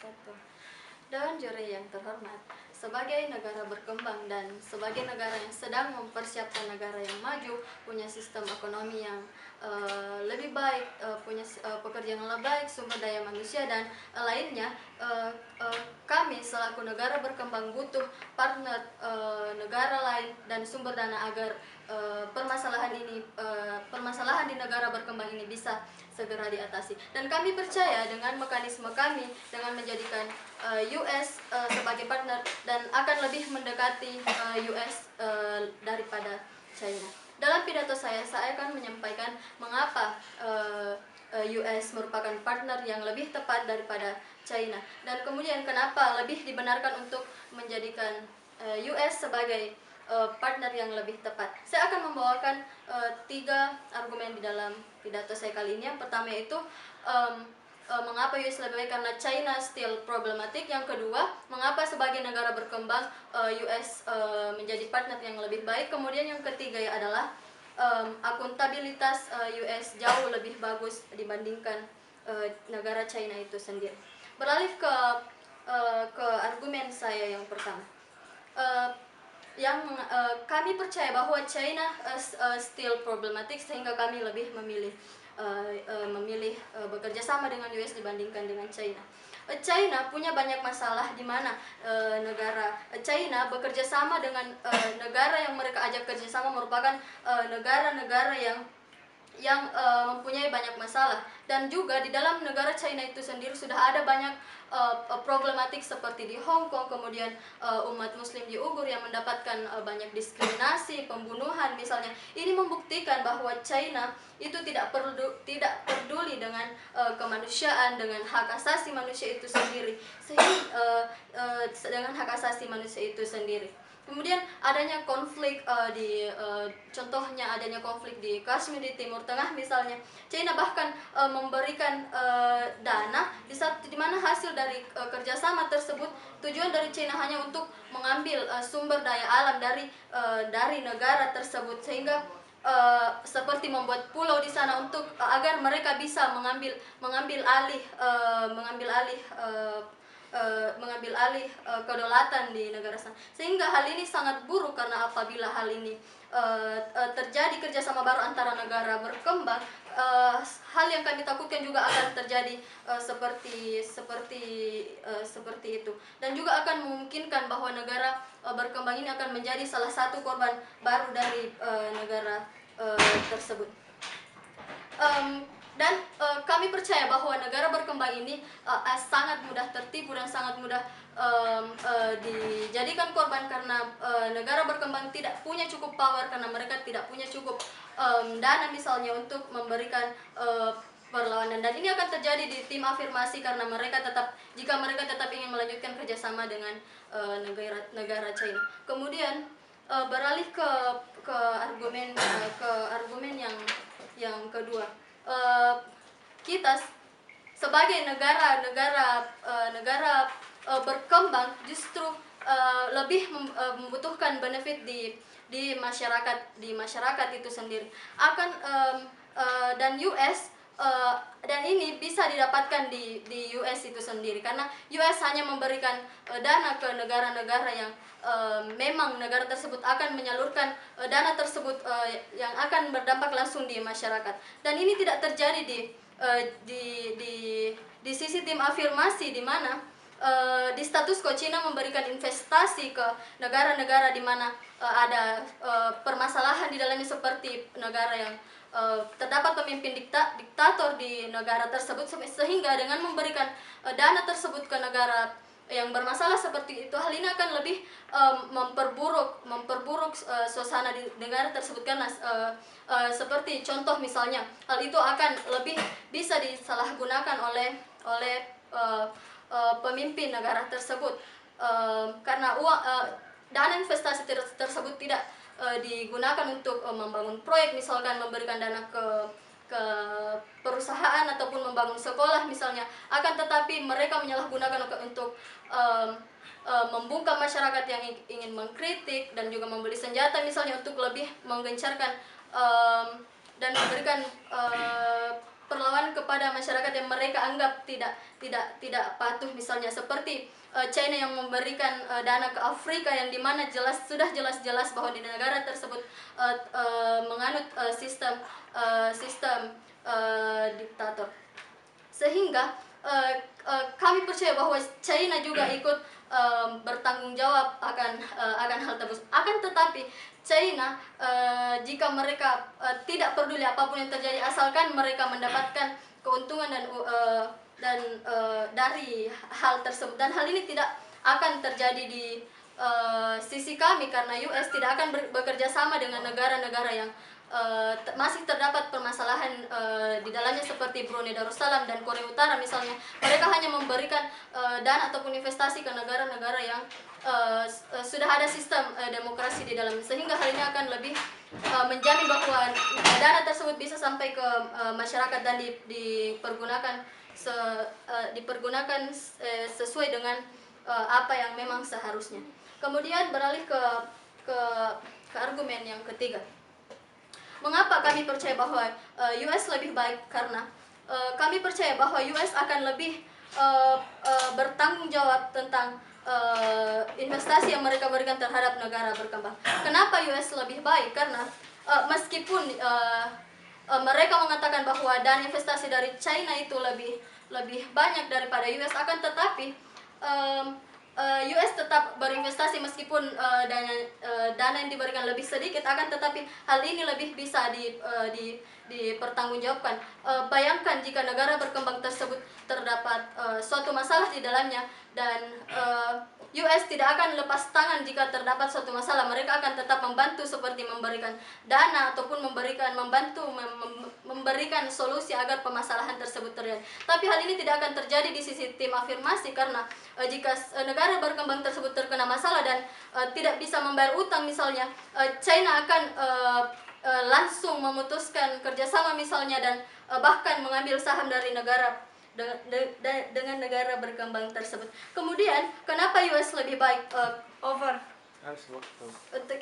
Satu. Dewan juri yang terhormat, sebagai negara berkembang dan sebagai negara yang sedang mempersiapkan negara yang maju, punya sistem ekonomi yang lebih baik, punya pekerjaan yang lebih baik, sumber daya manusia dan lainnya, kami selaku negara berkembang butuh partner negara lain dan sumber dana agar permasalahan di negara berkembang ini bisa segera diatasi. Dan kami percaya dengan mekanisme kami dengan menjadikan US sebagai partner dan akan lebih mendekati US daripada China. Dalam pidato saya akan menyampaikan mengapa US merupakan partner yang lebih tepat daripada China, dan kemudian kenapa lebih dibenarkan untuk menjadikan US sebagai partner yang lebih tepat. Saya akan membawakan 3 argumen di dalam pidato saya kali ini. Yang pertama itu mengapa US lebih baik karena China still problematic. Yang kedua, mengapa sebagai negara berkembang US menjadi partner yang lebih baik. Kemudian yang ketiga adalah akuntabilitas US jauh lebih bagus dibandingkan negara China itu sendiri. Beralih ke argumen saya yang pertama. Kami percaya bahwa China still problematic, sehingga kami lebih memilih bekerja sama dengan US dibandingkan dengan China. China punya banyak masalah di mana negara China bekerja sama dengan negara yang mereka ajak kerjasama merupakan negara-negara yang mempunyai banyak masalah, dan juga di dalam negara China itu sendiri sudah ada banyak problematik seperti di Hong Kong, kemudian umat Muslim di Uighur yang mendapatkan banyak diskriminasi, pembunuhan misalnya. Ini membuktikan bahwa China itu tidak peduli dengan kemanusiaan, dengan hak asasi manusia itu sendiri, dengan hak asasi manusia itu sendiri. Kemudian adanya konflik contohnya adanya konflik di Kashmir di Timur Tengah misalnya. China bahkan memberikan dana di mana hasil dari kerjasama tersebut, tujuan dari China hanya untuk mengambil sumber daya alam dari negara tersebut, sehingga seperti membuat pulau di sana untuk agar mereka bisa mengambil alih kedaulatan di negara sana. Sehingga hal ini sangat buruk, karena apabila hal ini terjadi kerjasama baru antara negara berkembang, hal yang kami takutkan juga akan terjadi seperti itu, dan juga akan memungkinkan bahwa negara berkembang ini akan menjadi salah satu korban baru dari negara tersebut. Dan kami percaya bahwa negara berkembang ini sangat mudah tertipu dan sangat mudah dijadikan korban, karena negara berkembang tidak punya cukup power, karena mereka tidak punya cukup dana misalnya untuk memberikan perlawanan. Dan ini akan terjadi di tim afirmasi, karena jika mereka tetap ingin melanjutkan kerjasama dengan negara China. Kemudian beralih ke argumen yang kedua. Kita sebagai negara berkembang justru lebih membutuhkan benefit di masyarakat itu sendiri. Dan US dan ini bisa didapatkan di US itu sendiri, karena US hanya memberikan dana ke negara-negara yang memang negara tersebut akan menyalurkan dana tersebut yang akan berdampak langsung di masyarakat. Dan ini tidak terjadi di sisi tim afirmasi, di mana di status quo Cina memberikan investasi ke negara-negara di mana ada permasalahan di dalamnya, seperti negara yang terdapat pemimpin diktator di negara tersebut, sehingga dengan memberikan dana tersebut ke negara yang bermasalah seperti itu, hal ini akan lebih memperburuk suasana di negara tersebut, karena seperti contoh misalnya, hal itu akan lebih bisa disalahgunakan oleh pemimpin negara tersebut, karena dana investasi tersebut tidak digunakan untuk membangun proyek, misalkan memberikan dana ke perusahaan ataupun membangun sekolah misalnya, akan tetapi mereka menyalahgunakan untuk membungkam masyarakat yang ingin mengkritik dan juga membeli senjata misalnya untuk lebih menggencarkan dan memberikan perlawanan kepada masyarakat yang mereka anggap tidak patuh, misalnya seperti China yang memberikan dana ke Afrika, yang dimana sudah jelas bahwa di negara tersebut menganut sistem diktator, sehingga kami percaya bahwa China juga ikut bertanggung jawab akan hal tersebut. Akan tetapi China, jika mereka tidak peduli apapun yang terjadi asalkan mereka mendapatkan keuntungan dari hal tersebut, dan hal ini tidak akan terjadi di sisi kami, karena US tidak akan bekerja sama dengan negara-negara yang masih terdapat permasalahan di dalamnya, seperti Brunei Darussalam dan Korea Utara misalnya. Mereka hanya memberikan dana ataupun investasi ke negara-negara yang sudah ada sistem demokrasi di dalamnya, sehingga hal ini akan lebih menjamin bahwa dana tersebut bisa sampai ke masyarakat dan dipergunakan sesuai dengan apa yang memang seharusnya. Kemudian beralih ke argumen yang ketiga. Mengapa kami percaya bahwa US lebih baik? Karena kami percaya bahwa US akan lebih bertanggung jawab tentang investasi yang mereka berikan terhadap negara berkembang. Kenapa US lebih baik? Karena meskipun mereka mengatakan bahwa dana investasi dari China itu lebih banyak daripada US, akan tetapi US tetap berinvestasi meskipun dana yang diberikan lebih sedikit, akan tetapi hal ini lebih bisa dipertanggungjawabkan. Bayangkan jika negara berkembang tersebut terdapat suatu masalah di dalamnya, dan US tidak akan lepas tangan jika terdapat suatu masalah. Mereka akan tetap membantu, seperti memberikan dana ataupun memberikan solusi agar permasalahan tersebut terjadi. Tapi hal ini tidak akan terjadi di sisi tim afirmasi, karena jika negara berkembang tersebut terkena masalah dan tidak bisa membayar utang misalnya, China akan langsung memutuskan kerjasama misalnya, dan bahkan mengambil saham dari negara dengan negara berkembang tersebut. Kemudian kenapa US lebih baik? Over. Untuk